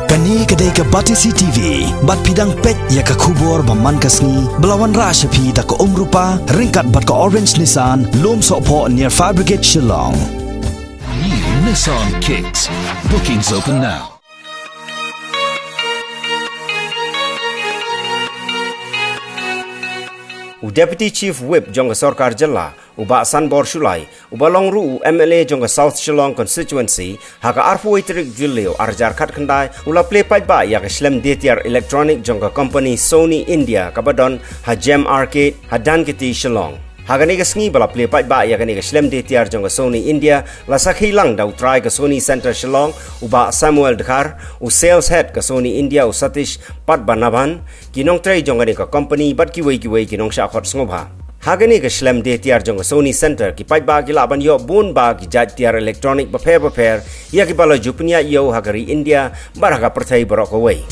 Kani kadai ka Batisi TV, bat pidang pet ya ka kubor baman kasni, belawan rasha pi da ka umrupa, ringkat bat ka orange Nissan, lom sopo near Fabricate Shillong. New Nissan Kicks. Bookings open now. Deputy Chief Whip Jonga Sarkar Jilla, Uba Sanbor Shulai, Uba Longru MLA Jonga South Shillong constituency, Haka Arfu Itrik Vilio Arjar Katkandai, Ula play pipe by Yak Shlem Detiar Electronic Jonga Company Sony India Kabadon, Hajem Arcade, Hadankiti Shillong. Hagani gasngi bala play pipe ba yakani ga Shlem Detiar Jonga Sony India la sakhilang dau try ga Sony Center Shillong uba Samuel Dhar u sales head ga Sony India u Satish Patbanaban kinong try jonga ni ka company bat ki wei kinong sha khot sngoba Hagani ga Shlem Detiar Jonga Sony Center ki pipe ba ki laban yo bun ba ki jatiar electronic ba pair ya ki bala jupnya yo hagari India baraga perthai barok wei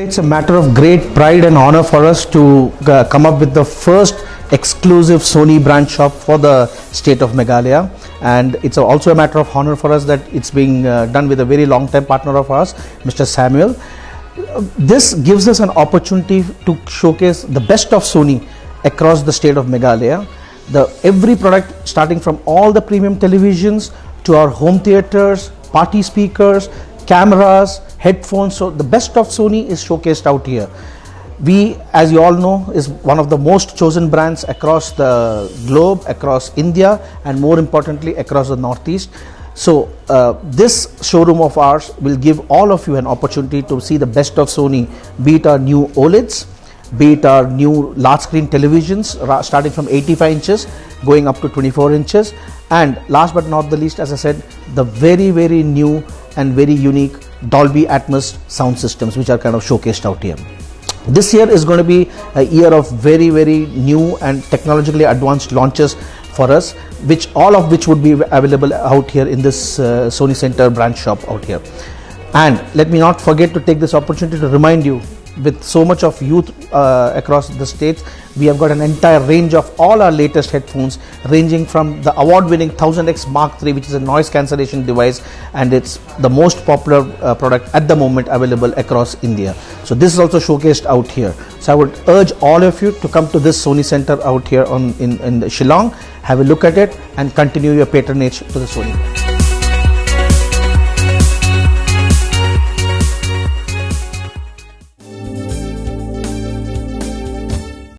It's a matter of great pride and honor for us to come up with the first exclusive Sony brand shop for the state of Meghalaya, and it's also a matter of honor for us that it's being done with a very long time partner of ours, Mr. Samuel. This gives us an opportunity to showcase the best of Sony across the state of Meghalaya. Every product, starting from all the premium televisions to our home theaters, party speakers, cameras, headphones, so the best of Sony is showcased out here. We, as you all know, is one of the most chosen brands across the globe, across India, and more importantly across the Northeast. So this showroom of ours will give all of you an opportunity to see the best of Sony, be it our new OLEDs, be it our new large screen televisions starting from 85 inches going up to 24 inches, and last but not the least, as I said, the very new and very unique Dolby Atmos sound systems which are kind of showcased out here. This year is going to be a year of very new and technologically advanced launches for us, all of which would be available out here in this Sony Center brand shop out here. And let me not forget to take this opportunity to remind you, with so much of youth across the states, we have got an entire range of all our latest headphones, ranging from the award-winning 1000X Mark III, which is a noise cancellation device, and it's the most popular product at the moment available across India. So this is also showcased out here. So I would urge all of you to come to this Sony Center out here in Shillong, have a look at it, and continue your patronage to the Sony.